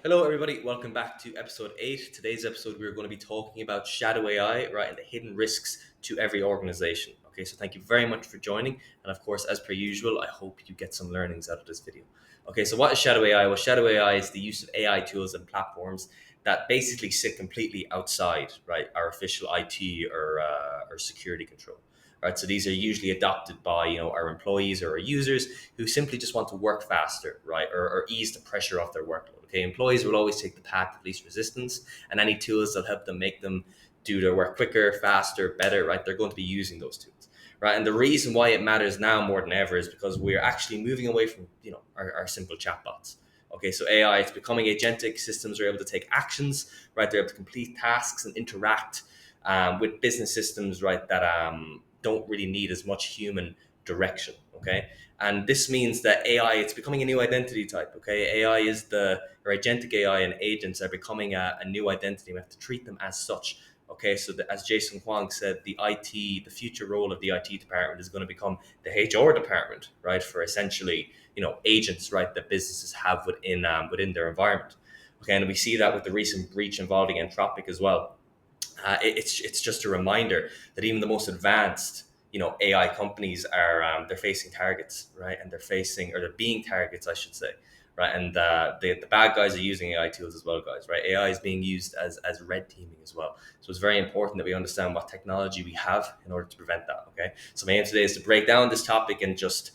Hello, everybody. Welcome back to episode 8. Today's episode, we're going to be talking about shadow AI, right, and the hidden risks to every organization. Okay, so thank you very much for joining. And of course, as per usual, I hope you get some learnings out of this video. Okay, so what is shadow AI? Well, shadow AI is the use of AI tools and platforms that basically sit completely outside, right, our official IT or security control. Right, so these are usually adopted by our employees or our users who simply just want to work faster, right, or ease the pressure off their workload. Okay, employees will always take the path of least resistance, and any tools that help them make them do their work quicker, faster, better, right, they're going to be using those tools, right. And the reason why it matters now more than ever is because we're actually moving away from our simple chatbots. Okay, so AI, it's becoming agentic. Systems are able to take actions, right? They're able to complete tasks and interact with business systems, right, that don't really need as much human direction. Okay, and this means that AI, it's becoming a new identity type. Okay, AI is or agentic AI and agents are becoming a new identity. We have to treat them as such. Okay, so as Jason Huang said, the future role of the IT department is going to become the HR department, right? For essentially, agents, right, that businesses have within their environment. Okay, and we see that with the recent breach involving Anthropic as well. It's just a reminder that even the most advanced AI companies are they're facing targets, right, and they're being targets, I should say, right, and the bad guys are using AI tools as well, guys, right. AI is being used as red teaming as well, so it's very important that we understand what technology we have in order to prevent that. Okay, so my aim today is to break down this topic and just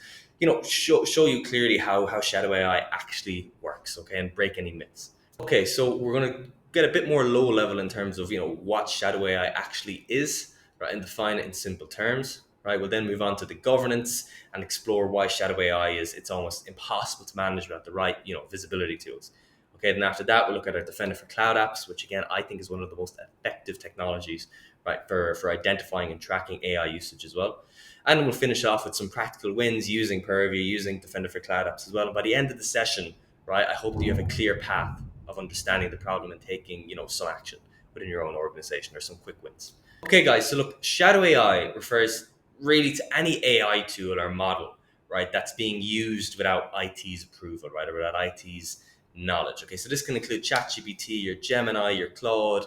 show you clearly how shadow AI actually works, okay, and break any myths. Okay, so we're going to get a bit more low level in terms of what shadow AI actually is, right, and define it in simple terms. Right, we'll then move on to the governance and explore why shadow AI is it's almost impossible to manage without the right visibility tools. Okay, then after that we'll look at our Defender for Cloud apps, which again I think is one of the most effective technologies, right, for identifying and tracking AI usage as well. And we'll finish off with some practical wins using Purview, using Defender for Cloud apps as well. And by the end of the session, right, I hope that you have a clear path of understanding the problem and taking some action within your own organization or some quick wins. Okay, guys, so look, shadow AI refers really to any AI tool or model, right, that's being used without IT's approval, right, or without IT's knowledge. Okay, so this can include ChatGPT, your Gemini, your Claude.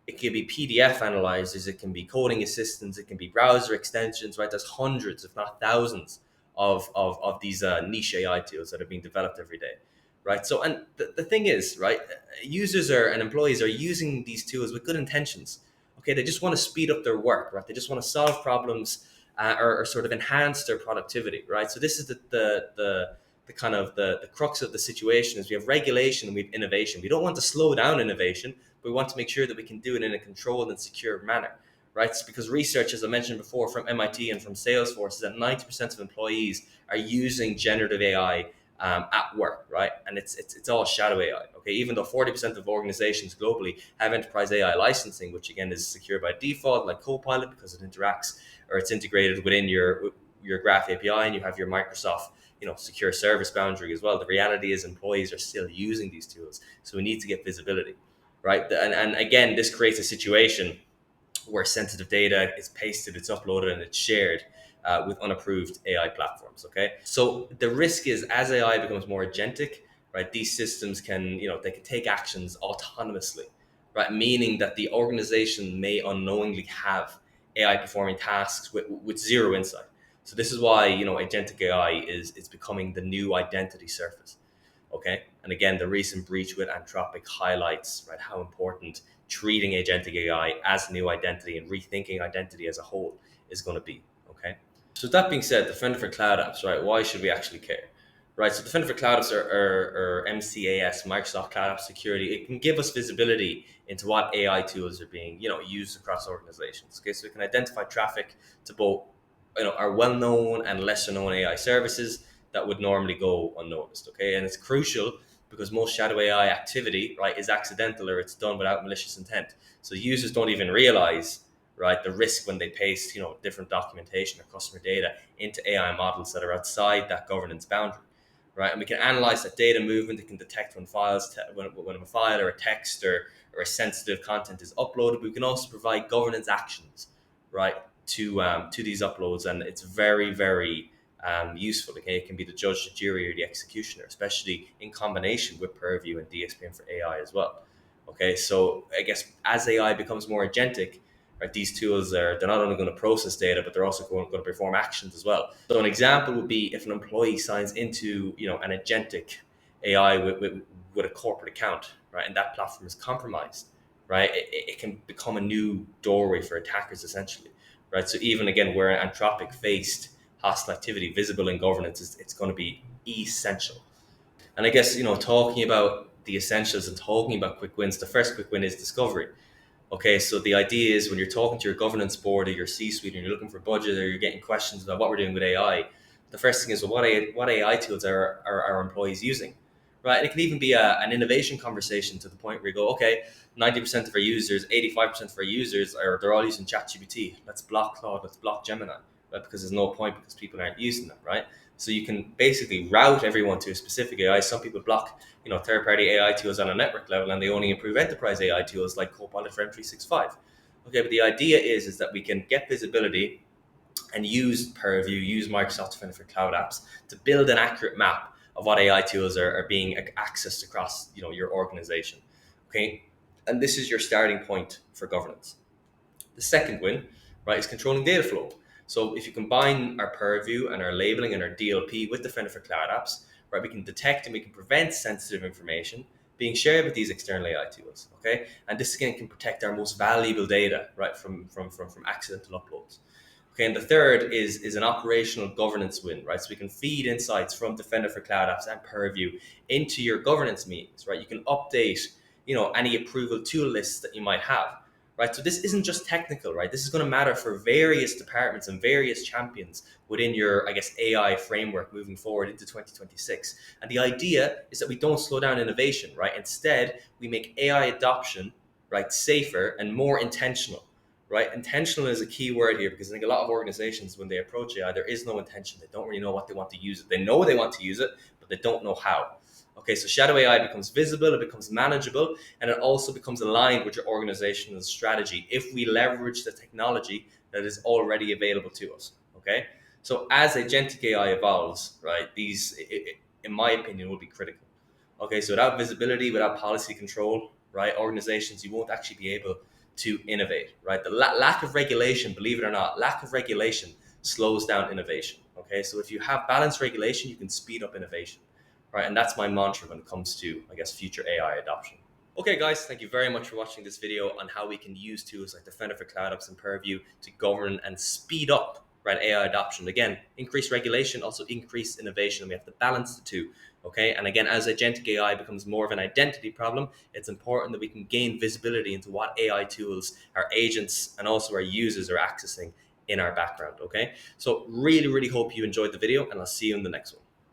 It can be PDF analyzers, it can be coding assistants, it can be browser extensions, right? There's hundreds, if not thousands, of these niche AI tools that are being developed every day, right? So, and the thing is, right, users and employees are using these tools with good intentions. Okay, they just want to speed up their work, right? They just want to solve problems or sort of enhance their productivity, right? So this is the kind of the crux of the situation is we have regulation and we have innovation. We don't want to slow down innovation, but we want to make sure that we can do it in a controlled and secure manner, right? It's because research, as I mentioned before, from MIT and from Salesforce, is that 90% of employees are using generative AI at work, right? And it's all shadow AI. Okay, even though 40% of organizations globally have enterprise AI licensing, which again is secure by default, like Copilot, because it interacts or it's integrated within your Graph API, and you have your Microsoft secure service boundary as well. The reality is employees are still using these tools, so we need to get visibility, right? And again, this creates a situation where sensitive data is pasted, it's uploaded, and it's shared with unapproved AI platforms. Okay, so the risk is as AI becomes more agentic, right? These systems can, they can take actions autonomously, right? Meaning that the organization may unknowingly have AI performing tasks with zero insight. So this is why agentic AI is becoming the new identity surface. Okay, and again, the recent breach with Anthropic highlights, right, how important treating agentic AI as a new identity and rethinking identity as a whole is going to be. Okay, so that being said, Defender for Cloud apps, right? Why should we actually care? Right, so Defender for Cloud apps or MCAS, Microsoft Cloud App Security. It can give us visibility into what AI tools are being used across organizations. Okay, so we can identify traffic to both our well-known and lesser-known AI services that would normally go unnoticed. Okay, and it's crucial because most shadow AI activity, right, is accidental or it's done without malicious intent. So users don't even realize, right, the risk when they paste different documentation or customer data into AI models that are outside that governance boundary. Right, and we can analyze that data movement. It can detect when when a file or a text or a sensitive content is uploaded. But we can also provide governance actions, right, to these uploads, and it's very, very useful. Okay, it can be the judge, the jury, or the executioner, especially in combination with Purview and DSPM for AI as well. Okay, so I guess as AI becomes more agentic, right, these tools they're not only going to process data, but they're also going to perform actions as well. So an example would be if an employee signs into an agentic AI with a corporate account, right, and that platform is compromised, right, it can become a new doorway for attackers essentially, right. So even again, where Anthropic faced hostile activity visible in governance, it's going to be essential. And I guess talking about the essentials and talking about quick wins, the first quick win is discovery. Okay, so the idea is when you're talking to your governance board or your C-suite and you're looking for budget or you're getting questions about what we're doing with AI, the first thing is, well, what AI tools are our employees using, right? And it can even be an innovation conversation to the point where you go, okay, 90% of our users, 85% of our users they're all using ChatGPT. Let's block Claude, let's block Gemini, right? Because there's no point because people aren't using them, right? So you can basically route everyone to a specific AI. Some people block third-party AI tools on a network level, and they only improve enterprise AI tools like Copilot for M365. Okay, but the idea is that we can get visibility and use Purview, use Microsoft Defender for Cloud Apps to build an accurate map of what AI tools are being accessed across your organization. Okay, and this is your starting point for governance. The second win, right, is controlling data flow. So if you combine our Purview and our labeling and our DLP with Defender for Cloud Apps, right, we can detect and we can prevent sensitive information being shared with these external AI tools. Okay, and this again can protect our most valuable data, right, from accidental uploads. Okay, and the third is an operational governance win, right? So we can feed insights from Defender for Cloud Apps and Purview into your governance meetings, right? You can update, any approval tool lists that you might have, right? So this isn't just technical, right? This is going to matter for various departments and various champions within your, I guess, AI framework moving forward into 2026. And the idea is that we don't slow down innovation, right? Instead, we make AI adoption, right, safer and more intentional. Right, intentional is a key word here because I think a lot of organizations, when they approach AI, there is no intention. They don't really know what they want to use it. They know they want to use it, but they don't know how. Okay, so shadow AI becomes visible, it becomes manageable, and it also becomes aligned with your organizational strategy if we leverage the technology that is already available to us. Okay, so as agentic AI evolves, right, these, in my opinion, will be critical. Okay, so without visibility, without policy control, right, organizations, you won't actually be able to innovate, right? The lack of regulation, believe it or not, lack of regulation slows down innovation. Okay, so if you have balanced regulation, you can speed up innovation, right? And that's my mantra when it comes to, I guess, future AI adoption. Okay, guys, thank you very much for watching this video on how we can use tools like Defender for Cloud Apps and Purview to govern and speed up, right, AI adoption. Again, increase regulation, also increase innovation, and we have to balance the two. Okay, and again, as agentic AI becomes more of an identity problem, it's important that we can gain visibility into what AI tools our agents and also our users are accessing in our background. Okay, so really, really hope you enjoyed the video, and I'll see you in the next one.